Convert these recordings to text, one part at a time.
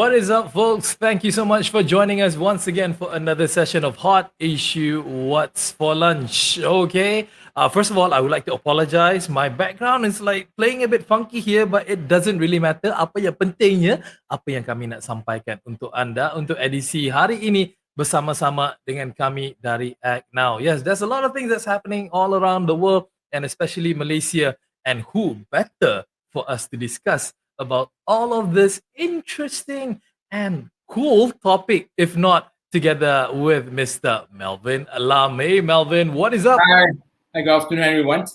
What is up, folks? Thank you so much for joining us once again for another session of Hot Issue What's for Lunch. Okay, first of all, I would like to apologize. My background is like playing a bit funky here, but it doesn't really matter. Apa yang pentingnya, apa yang kami nak sampaikan untuk anda, untuk edisi hari ini bersama-sama dengan kami dari Act Now. Yes, there's a lot of things that's happening all around the world and especially Malaysia. And who better for us to discuss about all of this interesting and cool topic, if not together with Mr. Melvin Alam. Hey, Melvin, what is up? Hi. Good afternoon, everyone.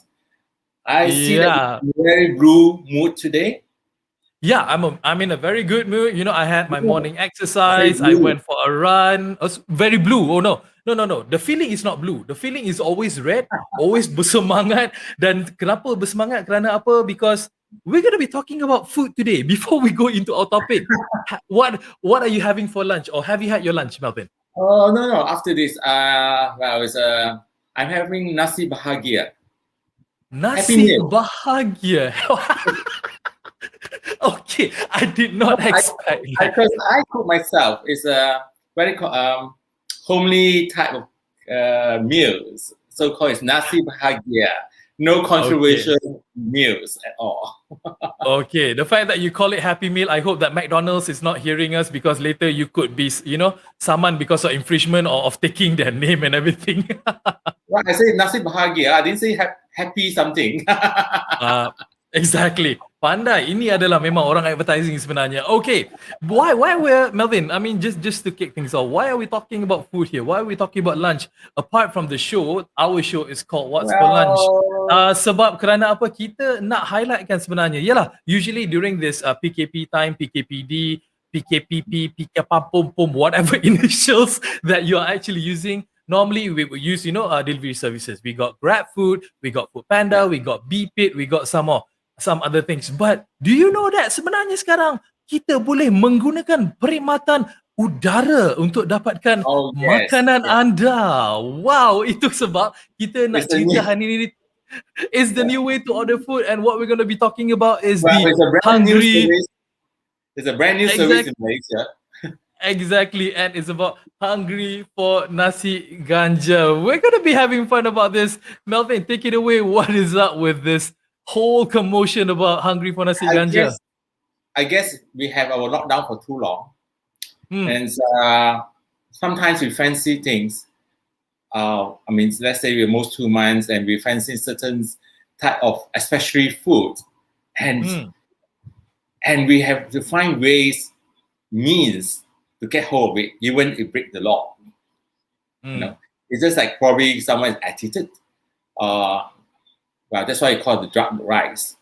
I see that Yeah. you're in a very blue mood today. Yeah, I'm in a very good mood. You know, I had my morning exercise. I Very blue. went for a run. Very blue. Oh no. No. The feeling is not blue. The feeling is always red, always bersemangat. Dan kenapa bersemangat? Kerana apa? Because we're going to be talking about food today. Before we go into our topic, what are you having for lunch, or have you had your lunch, Melvin? Oh no. After this, I'm having nasi bahagia. Happy Nasi meal. bahagia. Okay, I did not expect that. Because I cook myself. It's a very homely type of meals. So called it's nasi bahagia. No controversial meals at all. Okay, the fact that you call it Happy Meal, I hope that McDonald's is not hearing us, because later you could be, summoned because of infringement or of taking their name and everything. Well, I say nasi bahagia. I didn't say happy something. Exactly. Pandai. Ini adalah memang orang advertising sebenarnya. Okay. Why we're, Melvin, I mean, just to kick things off, why are we talking about food here? Why are we talking about lunch? Apart from the show, our show is called What's for Lunch. Sebab kerana apa, kita nak highlightkan sebenarnya. Yalah, usually during this PKP time, PKPD, PKPP, PKPAPOM, whatever initials that you are actually using, normally we would use, delivery services. We got Grab Food, we got Food Panda, we got Beepit, we got some other things. But do you know that sebenarnya sekarang kita boleh menggunakan perkhidmatan udara untuk dapatkan makanan anda? Wow, itu sebab kita nak cerita hari ini. It's the new way to order food, and what we're going to be talking about is Hungry. It's a brand new service in Malaysia. Exactly, and it's about Hungry for Nasi Ganja. We're going to be having fun about this. Melvin, take it away. What is up with this whole commotion about Hungry for Nasi Ganja? I guess we have our lockdown for too long. And sometimes we fancy things. Let's say we're almost 2 months and we fancy certain type of, especially food. And we have to find means to get hold of it, even if it break the law. It's just like probably someone is attitude. That's why you call it the drug rice.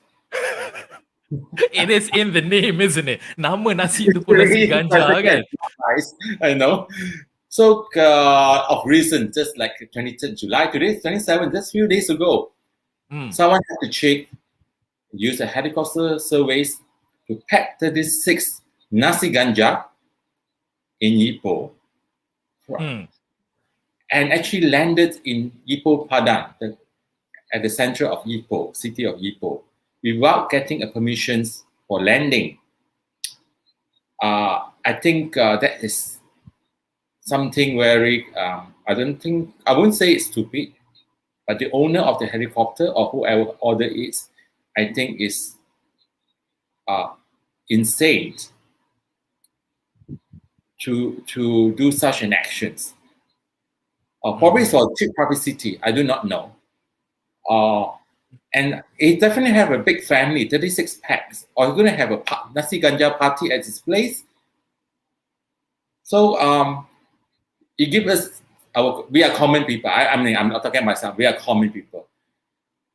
It is in the name, isn't it? Nama nasi tu pun nasi ganja, kan? I know. So of recent, just like 23rd July, today 27th, just a few days ago, someone had to use a helicopter surveys to pack 36 Nasi Ganja in Ipoh, and actually landed in Ipoh Padang, at the center of Ipoh, city of Ipoh, without getting a permissions for landing. I think that is something very, I wouldn't say it's stupid, but the owner of the helicopter or whoever ordered it, I think is insane to do such an actions. Probably it's for cheap publicity, I do not know. And it definitely have a big family, 36 packs, or going to have a Nasi Ganja party at his place. So it gives us, we are common people. I'm not talking about myself, we are common people.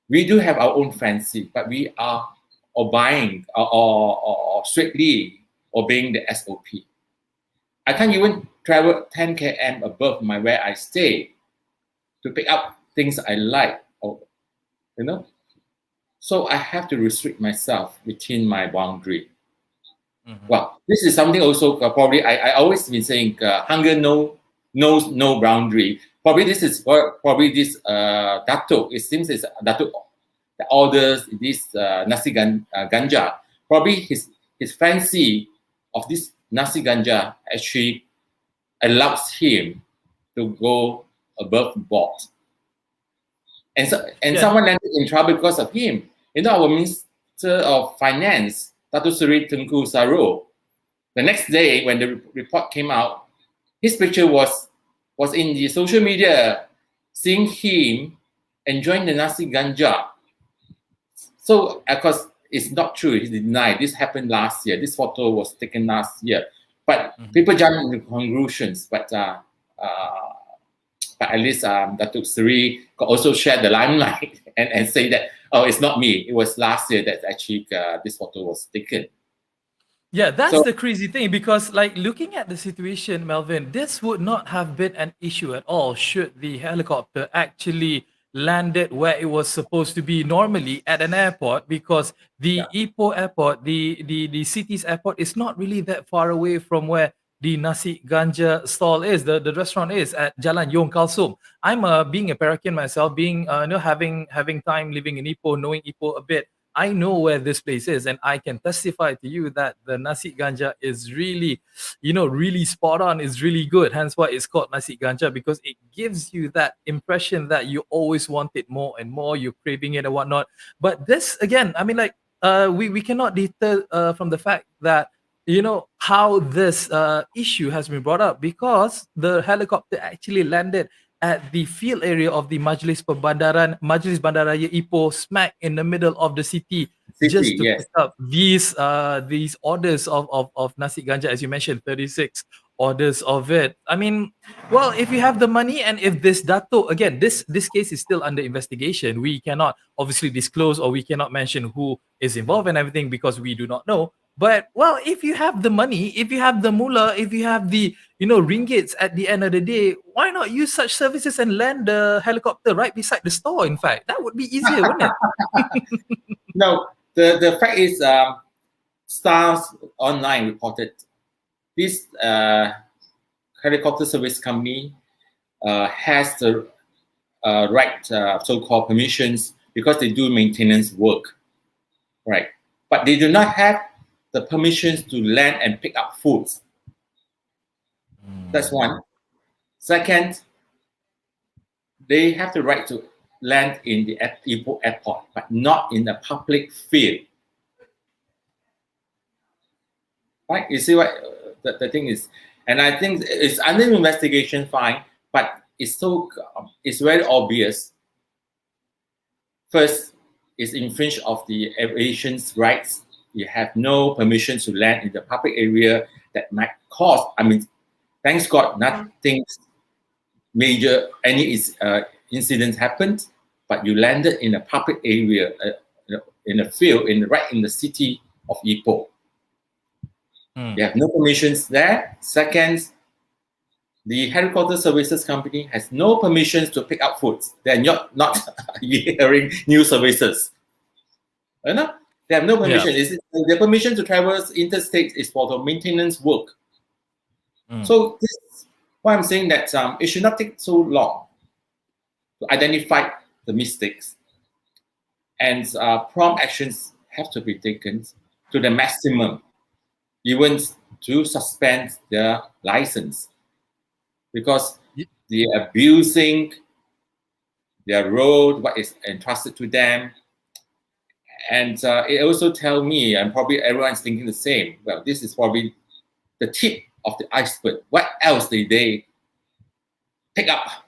We do have our own fancy, but we are obeying or strictly obeying the SOP. I can't even travel 10 km above where I stay to pick up things I like, So I have to restrict myself within my boundary. Well, this is something also probably I always been saying hunger knows no boundary. Probably this Datuk. It seems it's Datuk that orders this Nasi Ganja. Probably his fancy of this Nasi Ganja actually allows him to go above board. And someone landed in trouble because of him. Our Minister of Finance, Datuk Seri Tengku Sarul, the next day when the report came out, his picture was in the social media, seeing him enjoying the Nasi Ganja. So, of course, it's not true. He denied. This happened last year. This photo was taken last year. But people jump into conclusions. But at least Datuk Seri also shared the limelight and say that, oh, it's not me. It was last year that actually this photo was taken. Yeah, that's the crazy thing, because like looking at the situation, Melvin, this would not have been an issue at all should the helicopter actually landed where it was supposed to be normally at an airport, because the Ipoh airport, the city's airport, is not really that far away from where the Nasi Ganja stall is, the restaurant is at Jalan Yong Kalsum. I'm being a Peruvian myself, being having time living in Ipoh, knowing Ipoh a bit. I know where this place is, and I can testify to you that the Nasi Ganja is really, really spot on, is really good. Hence why it's called Nasi Ganja, because it gives you that impression that you always want it more and more, you're craving it and whatnot. But this, again, I mean, like, we cannot deter from the fact that, how this issue has been brought up, because the helicopter actually landed at the field area of the Majlis Bandaraya Ipoh, smack in the middle of the city just to pick up these orders of Nasi Ganja, as you mentioned, 36 orders of it. I mean, well, if you have the money, and if this Dato, again, this case is still under investigation, we cannot obviously disclose, or we cannot mention who is involved and everything, because we do not know. But, well, if you have the money, if you have the mullah, if you have the, ringgits at the end of the day, why not use such services and land the helicopter right beside the store? In fact, that would be easier, wouldn't it? No, the fact is, Stars Online reported this helicopter service company has the right so-called permissions, because they do maintenance work, right? But they do not have the permissions to land and pick up foods. That's one. Second, they have the right to land in the Ipoh airport, but not in the public field. Right? You see what the thing is? And I think it's under investigation, fine, but it's very obvious. First, it's infringe of the aviation's rights. You have no permission to land in the public area that might cause, I mean, thanks God, nothing major, any incidents happened, but you landed in a public area, in a field, right in the city of Ipoh. You have no permissions there. Second, the helicopter services company has no permissions to pick up foods. They're not hearing new services. You know? They have no permission. Yeah. Their permission to travel interstate is for the maintenance work. So this is why I'm saying that it should not take so long to identify the mistakes, and prompt actions have to be taken to the maximum, even to suspend their license, because they're abusing their road, what is entrusted to them. And it also tells me, and probably everyone's thinking the same, well, this is probably the tip of the iceberg. What else did they pick up?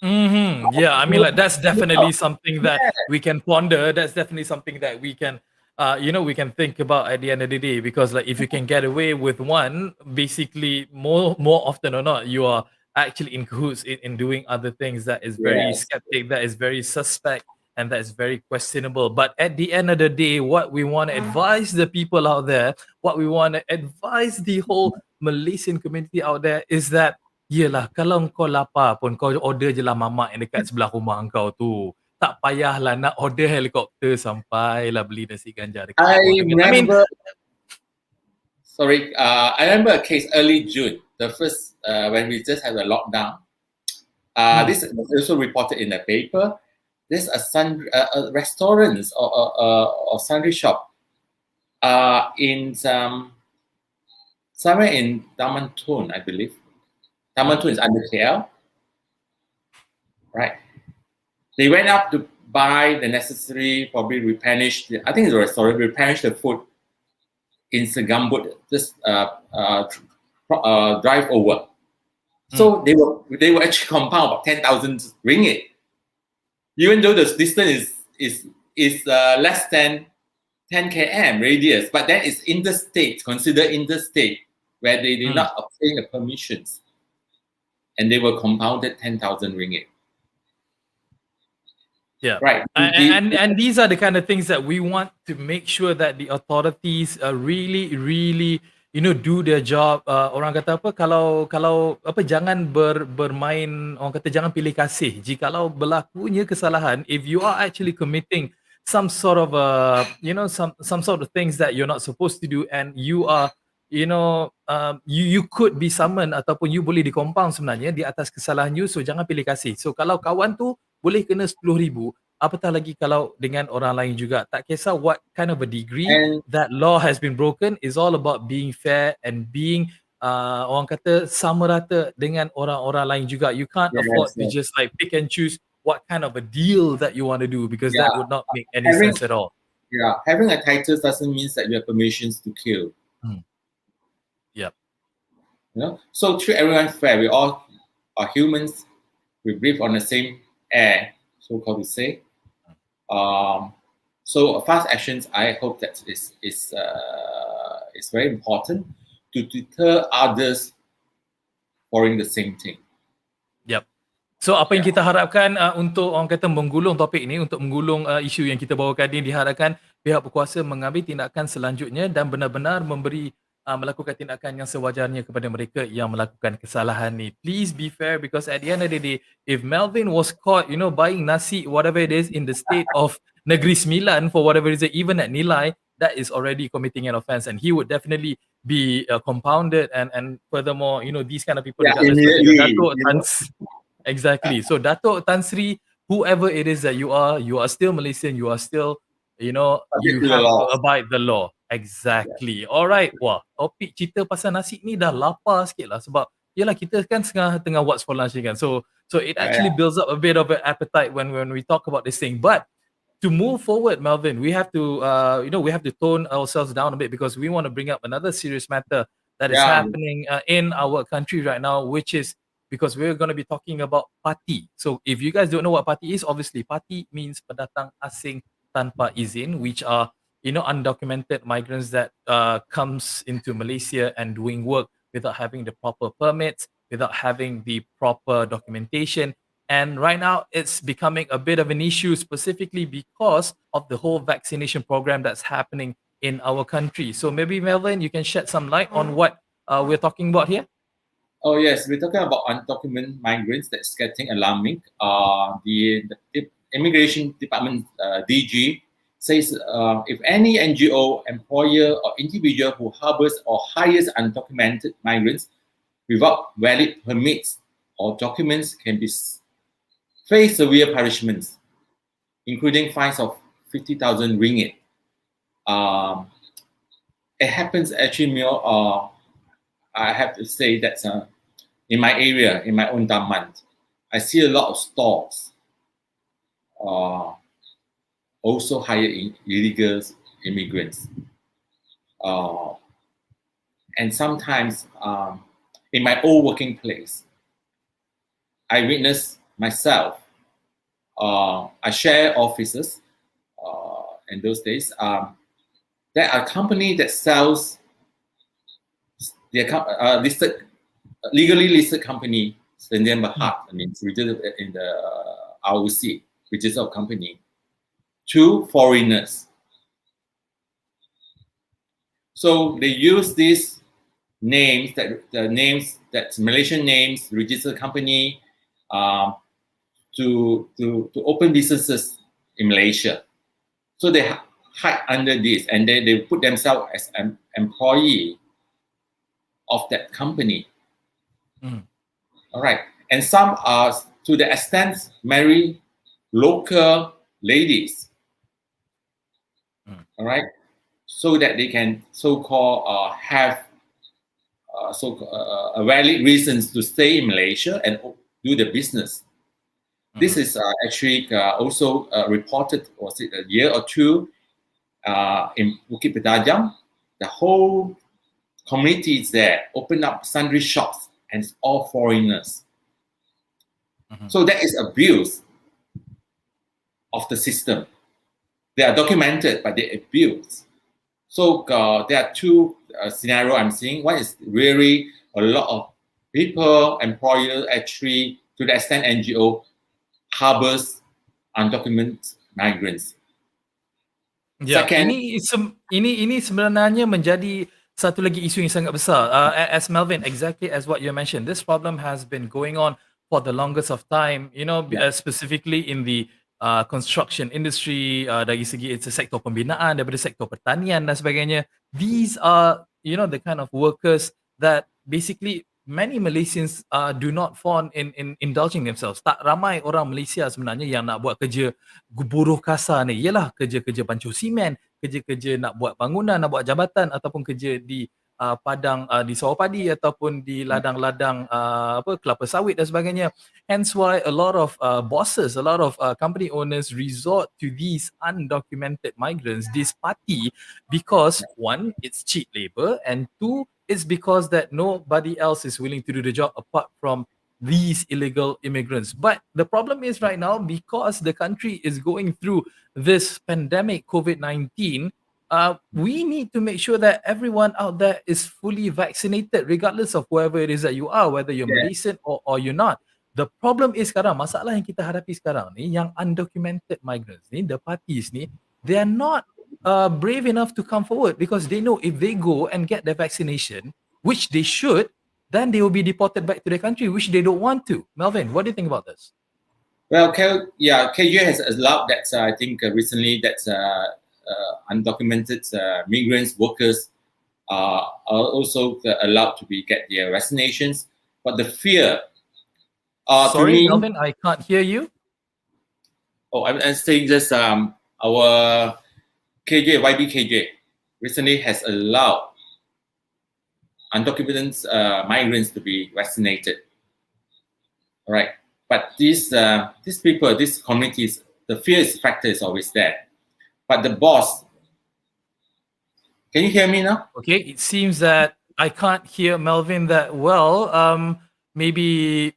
Yeah, I mean, like, that's definitely something that we can ponder. That's definitely something that we can, we can think about at the end of the day. Because, like, if you can get away with one, basically, more often or not, you are actually in cahoots in doing other things that is very skeptic, that is very suspect, and that is very questionable. But at the end of the day, what we want to advise the people out there, what we want to advise the whole Malaysian community out there, is that, yelah, kalau kau lapar pun, kau order je lah mamak yang dekat sebelah rumah kau tu. Tak payahlah nak order helikopter sampailah beli nasi ganja dekat I remember a case early June, the first, when we just had a lockdown. This was also reported in the paper. There's a restaurant or sundry shop in somewhere in Taman Tun, I believe. Taman Tun is under KL, right? They went up to buy the necessary, probably replenish. I think it's a restaurant, replenish the food in Segambut, just drive over. So they were actually compound about 10,000 ringgit, even though the distance is less than 10 km radius, but that is interstate, considered interstate, where they did not obtain the permissions, and they were compounded 10,000 ringgit. Yeah. Right. And these are the kind of things that we want to make sure that the authorities really do their job. Orang kata apa, kalau apa, jangan bermain, orang kata jangan pilih kasih. Jikalau berlakunya kesalahan, if you are actually committing some sort of some sort of things that you're not supposed to do, and you are you could be summoned ataupun you boleh di-compound sebenarnya di atas kesalahan you. So jangan pilih kasih. So kalau kawan tu boleh kena 10,000, apatah lagi kalau dengan orang lain juga. Tak kisah what kind of a degree that law has been broken, is all about being fair and being orang kata sama rata dengan orang-orang lain juga. You can't afford to just like pick and choose what kind of a deal that you want to do, because that would not make any sense at all. Yeah, having a title doesn't mean that you have permissions to kill. Yep. So treat everyone fair. We all are humans. We breathe on the same air, so-called to say. So fast actions, I hope that is very important to deter others following the same thing. Yep. So apa yang kita harapkan untuk orang kata menggulung topik ni, untuk menggulung isu yang kita bawakan ni, diharapkan pihak berkuasa mengambil tindakan selanjutnya dan benar-benar melakukan tindakan yang sewajarnya kepada mereka yang melakukan kesalahan ni. Please be fair, because at the end of the day, if Melvin was caught, buying nasi, whatever it is, in the state of Negeri Sembilan for whatever reason, even at Nilai, that is already committing an offence, and he would definitely be compounded. And furthermore, these kind of people, exactly. So Dato' Tan Sri, whoever it is that you are still Malaysian, you are still, you have to abide the law. Exactly. Alright. Wah, topik cerita pasal nasi ni dah lapar sikit lah, sebab yelah kita kan tengah what's for lunch ni kan. So it actually builds up a bit of an appetite when we talk about this thing. But to move forward, Melvin, we have to we have to tone ourselves down a bit, because we want to bring up another serious matter that is happening in our country right now, which is because we're going to be talking about parti. So if you guys don't know what parti is, obviously parti means pendatang asing tanpa izin, which are undocumented migrants that comes into Malaysia and doing work without having the proper permits, without having the proper documentation. And right now, it's becoming a bit of an issue, specifically because of the whole vaccination program that's happening in our country. So maybe, Melvin, you can shed some light on what we're talking about here. Oh yes, we're talking about undocumented migrants. That's getting alarming. The Immigration Department DG says if any NGO, employer, or individual who harbors or hires undocumented migrants without valid permits or documents can face severe punishments, including fines of 50,000 ringgit. It happens actually more. I have to say that in my area, in my own Daman, I see a lot of stores also hire illegal immigrants. And sometimes in my old working place, I witness myself. I share offices in those days. There are companies that sells their legally listed company, Sendian Berhad, I mean, registered in the ROC, registered company, to foreigners. So they use these names, that's Malaysian names, registered company, to open businesses in Malaysia. So they hide under this, and then they put themselves as an employee of that company. All right. And some are, to the extent, marry local ladies. All right. So that they can so-called have valid reasons to stay in Malaysia and do the business. This is actually also reported, was it a year or two, in Bukit Pedajam. The whole community is there, open up sundry shops, and it's all foreigners. So that is abuse of the system. They are documented, but they abuse. So there are two scenarios I'm seeing. One is really a lot of people, employers actually, to the extent NGO, harbors undocumented migrants. Ya, Second, ini sebenarnya menjadi satu lagi isu yang sangat besar. As Melvin, exactly as what you mentioned, this problem has been going on for the longest of time. You know, specifically in the construction industry, dari segi it's a sektor pembinaan, daripada sektor pertanian dan sebagainya. These are, you know, the kind of workers that basically many Malaysians do not fond in indulging themselves. Tak ramai orang Malaysia sebenarnya yang nak buat kerja buruh kasar ni. Ialah kerja-kerja pancur simen, kerja-kerja nak buat bangunan, nak buat jabatan ataupun kerja di padang di sawah padi ataupun di ladang-ladang kelapa sawit dan sebagainya. Hence why a lot of bosses, a lot of company owners resort to these undocumented migrants, this party, because one, it's cheap labor, and two, it's because that nobody else is willing to do the job apart from these illegal immigrants. But the problem is right now, because the country is going through this pandemic COVID-19, we need to make sure that everyone out there is fully vaccinated, regardless of wherever it is that you are, whether you're Malaysian or you're not. The problem is sekarang, masalah yang kita hadapi sekarang ni, yang undocumented migrants ni, the parties ni, they are not brave enough to come forward because they know if they go and get their vaccination, which they should, then they will be deported back to their country, which they don't want to. Melvin, what do you think about this? Well, KJ has allowed that, I think recently that undocumented migrants, workers are also allowed to get their vaccinations. But the fear... Sorry, Melvin, I can't hear you. Oh, I'm saying just our YBKJ recently has allowed undocumented migrants to be vaccinated. All right, but these people, these communities, the fear factor is always there. But the boss, can you hear me now? Okay, it seems that I can't hear Melvin that well. Maybe,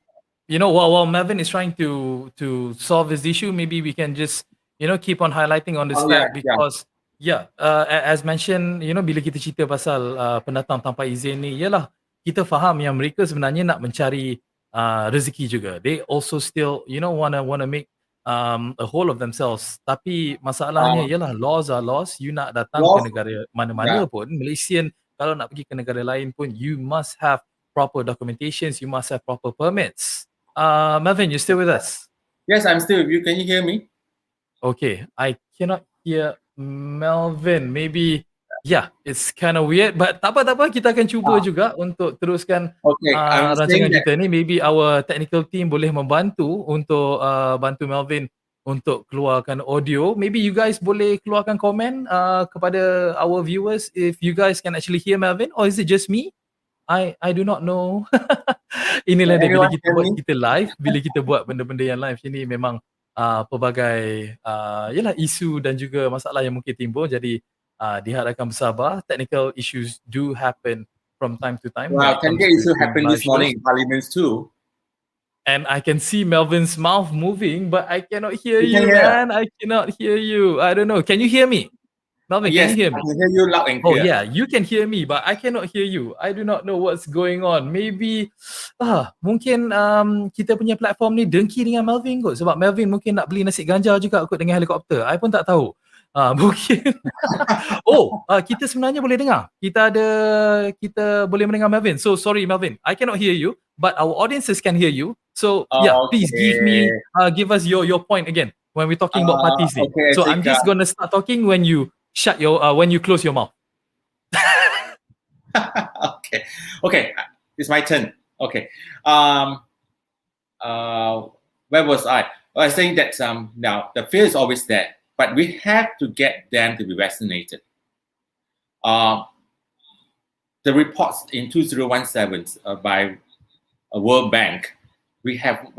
you know, while Melvin is trying to solve this issue, maybe we can just, you know, keep on highlighting on this fact because as mentioned, you know, bila kita cerita pasal pendatang tanpa izin ni, ialah kita faham yang mereka sebenarnya nak mencari rezeki juga. They also still, you know, wanna make a whole of themselves. Tapi masalahnya ialah laws are laws. You nak datang ke negara mana-mana pun, Malaysian, kalau nak pergi ke negara lain pun, you must have proper documentations, you must have proper permits. Melvin, you still with us? Yes, I'm still with you. Can you hear me? Okay, I cannot hear Melvin. Maybe, it's kind of weird, but tak apa, kita akan cuba juga untuk teruskan rancangan kita ni. Maybe our technical team boleh membantu untuk bantu Melvin untuk keluarkan audio. Maybe you guys boleh keluarkan komen kepada our viewers if you guys can actually hear Melvin, or is it just me? I do not know. Inilah dia bila kita buat kita live, bila kita buat benda-benda yang live ini memang pelbagai isu dan juga masalah yang mungkin timbul. Jadi diharapkan bersabar. Technical issues do happen from time to time. Well, technical issue happened this morning in Parliament too. And I can see Melvin's mouth moving, but I cannot hear you, man. I cannot hear you. I don't know. Can you hear me? Melvin, yes, can you hear me? I can hear you loud and clear. Oh yeah, you can hear me, but I cannot hear you. I do not know what's going on. Maybe mungkin kita punya platform ni dengki dengan Melvin kot. Sebab Melvin mungkin nak beli nasi ganja juga kot dengan helikopter. I pun tak tahu. Mungkin. Kita sebenarnya boleh dengar. Kita boleh mendengar Melvin. So sorry Melvin, I cannot hear you, but our audiences can hear you. So please give us your point again when we're talking about parties. Okay, so I'm just gonna start talking when you when you close your mouth. Okay, it's my turn. Okay. Where was I? I was saying that now the fear is always there, but we have to get them to be vaccinated. The the reports in 2017 by World Bank, we have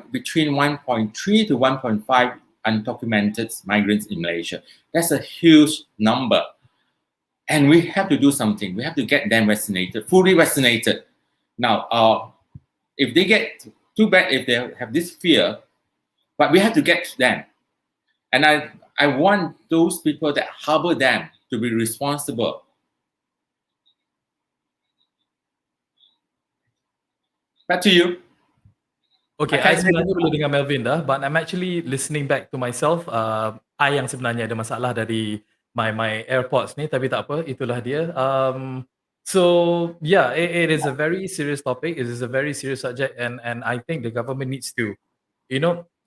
between 1.3 to 1.5 undocumented migrants in Malaysia. That's a huge number. And we have to do something. We have to get them vaccinated, fully vaccinated. Now, if they get, too bad if they have this fear, but we have to get them. And I want those people that harbor them to be responsible. Back to you. Okay, I sebenarnya boleh dengar Melvin dah, but I'm actually listening back to myself. I yang sebenarnya ada masalah dari my AirPods ni, tapi tak apa, itulah dia. So yeah, it is a very serious topic. It is a very serious subject, and I think the government needs to,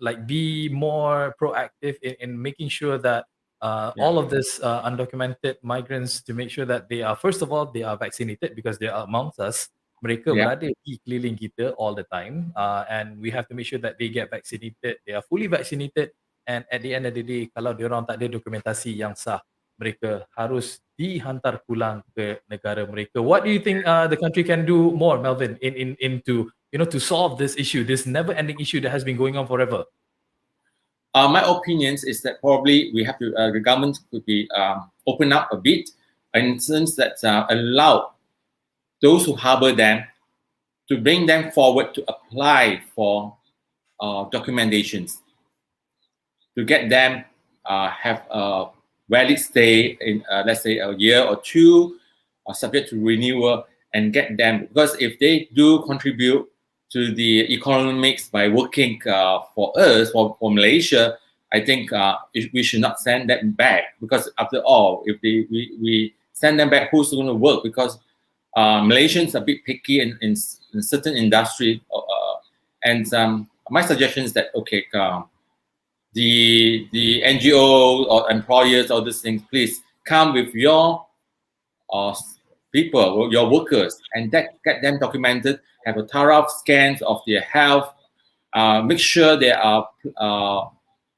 like be more proactive in making sure that all of this undocumented migrants, to make sure that they are, first of all, they are vaccinated because they are amongst us. Mereka berada di keliling kita all the time, and we have to make sure that they get vaccinated, they are fully vaccinated, and at the end of the day, kalau diorang tak ada dokumentasi yang sah, mereka harus dihantar pulang ke negara mereka. What do you think the country can do more, Melvin, into to solve this issue, this never-ending issue that has been going on forever? My opinions is that probably we have to, the government could be open up a bit, in the sense that allow those who harbor them to bring them forward to apply for documentations, to get them have a valid stay in, let's say, a year or two, subject to renewal, and get them, because if they do contribute to the economics by working for us, for Malaysia, I think we should not send them back, because after all, if we send them back, who's going to work? Because Malaysians are a bit picky in certain industry, and my suggestion is that, okay, the NGO or employers, all these things, please come with your people, your workers, and get them documented, have a thorough scans of their health, make sure they are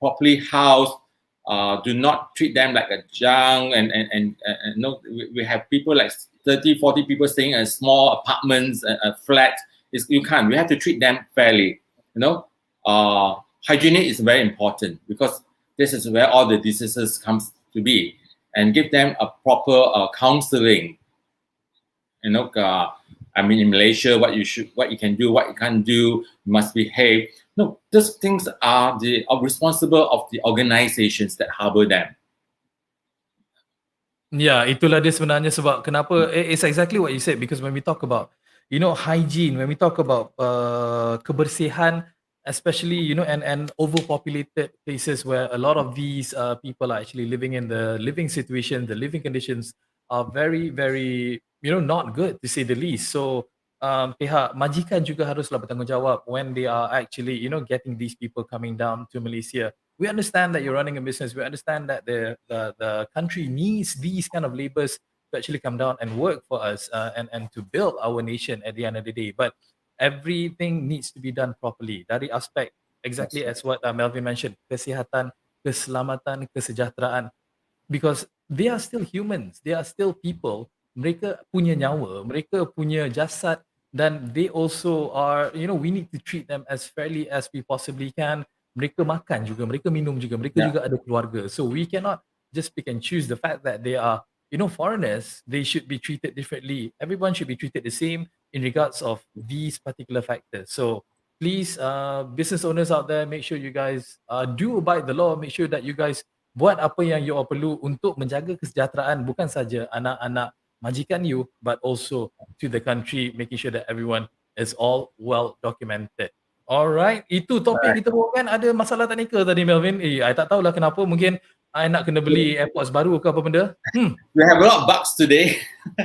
properly housed, do not treat them like a junk, and no, we have people like 30, 40 people staying in small apartments, a flat. You can't. We have to treat them fairly. Hygiene is very important, because this is where all the diseases comes to be, and give them a proper counseling. I mean, in Malaysia, what you can do, what you can't do, you must behave. No, those things are responsible of the organizations that harbor them. Yeah, itulah dia sebenarnya sebab kenapa it's exactly what you said, because when we talk about hygiene, when we talk about kebersihan, especially and overpopulated places where a lot of these people are actually living in, the living situation, the living conditions are very very not good, to say the least. So pihak majikan juga haruslah bertanggungjawab when they are actually getting these people coming down to Malaysia. We understand that you're running a business. We understand that the country needs these kind of laborers to actually come down and work for us and to build our nation at the end of the day. But everything needs to be done properly. Dari aspek exactly as what Melvin mentioned, kesihatan, keselamatan, kesejahteraan, because they are still humans, they are still people. Mereka punya nyawa, mereka punya jasad, dan they also are, we need to treat them as fairly as we possibly can. Mereka makan juga, mereka minum juga, mereka juga ada keluarga. So we cannot just pick and choose. The fact that they are, foreigners, they should be treated differently. Everyone should be treated the same in regards of these particular factors. So please, business owners out there, make sure you guys do abide the law. Make sure that you guys buat apa yang you all perlu untuk menjaga kesejahteraan bukan saja anak-anak majikan you, but also to the country, making sure that everyone is all well documented. Alright, itu topik kita kan. Ada masalah teknikal tadi, Melvin. I tak tahulah kenapa. Mungkin I nak kena beli AirPods baru ke apa benda. We have a lot of bugs today.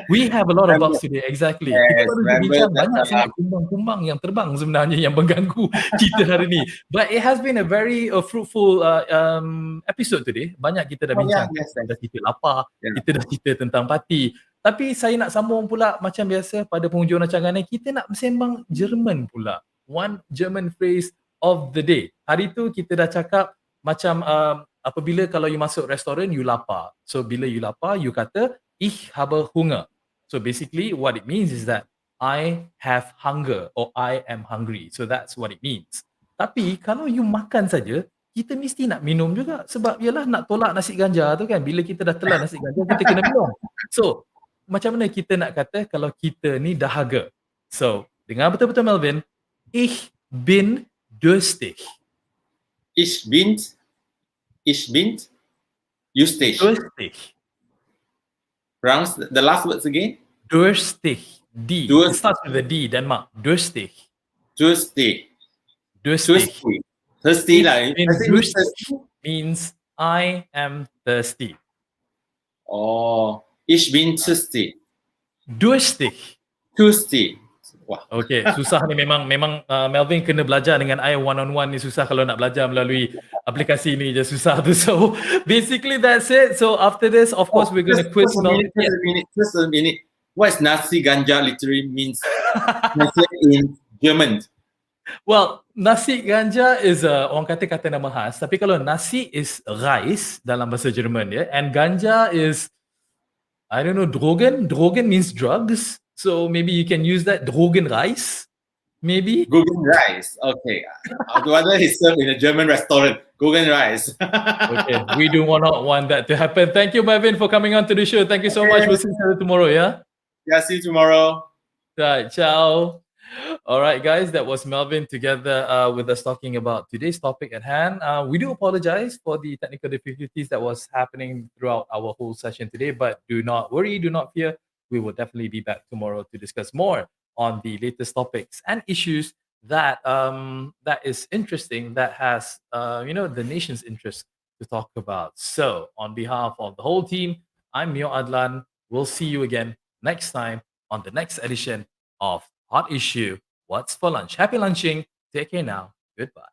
We have a lot of bugs today, exactly. Kita baru berbincang banyak sangat kumbang-kumbang yang terbang sebenarnya yang mengganggu kita hari ni. But it has been a very fruitful episode today. Banyak kita dah bincang. Kita dah cerita lapar, kita dah cerita tentang parti. Tapi saya nak sambung pula macam biasa pada penghujung rancangan ni, kita nak bersembang Jerman pula. One German phrase of the day. Hari tu kita dah cakap macam apabila kalau you masuk restoran, you lapar. So bila you lapar, you kata ich habe Hunger. So basically, what it means is that I have hunger or I am hungry. So that's what it means. Tapi kalau you makan saja, kita mesti nak minum juga. Sebab yalah nak tolak nasi ganja tu kan. Bila kita dah telan nasi ganja, kita kena minum. So, macam mana kita nak kata kalau kita ni dahaga? So, dengar betul-betul Melvin. Ich bin durstig. Ich bin Justig. Durstig. Pronounce the last words again. Durstig. D. Durstig. It starts with a D, Denmark. Durstig. Durstig. Durstig. Thirsty lah. Ich bin durstig means I am thirsty. Oh, ich bin thirsty. Durstig. Thirsty. Wah. Okay, susah ni memang Melvin kena belajar dengan I one-on-one ni susah kalau nak belajar melalui aplikasi ni je susah tu. So basically that's it. So after this, of course, we're going to quiz Melvin. Just a minute. What is Nasi Ganja literally means in German? Well, Nasi Ganja is orang kata nama khas. Tapi kalau nasi is rice dalam bahasa Jerman ya, and ganja is I don't know, Drogen. Drogen means drugs. So maybe you can use that Drogen rice. Maybe. Guggen rice. Okay. Whether it's served in a German restaurant. Guggen rice. Okay. We do not want that to happen. Thank you, Melvin, for coming on to the show. Thank you so much. We'll see you tomorrow, yeah? Yeah, see you tomorrow. Right. Ciao. All right, guys, that was Melvin together with us talking about today's topic at hand. We do apologize for the technical difficulties that was happening throughout our whole session today, but do not worry, do not fear. We will definitely be back tomorrow to discuss more on the latest topics and issues that that is interesting, that has the nation's interest to talk about. So, on behalf of the whole team, I'm Mio Adlan. We'll see you again next time on the next edition of Hot Issue, What's for Lunch. Happy lunching. Take care now. Goodbye.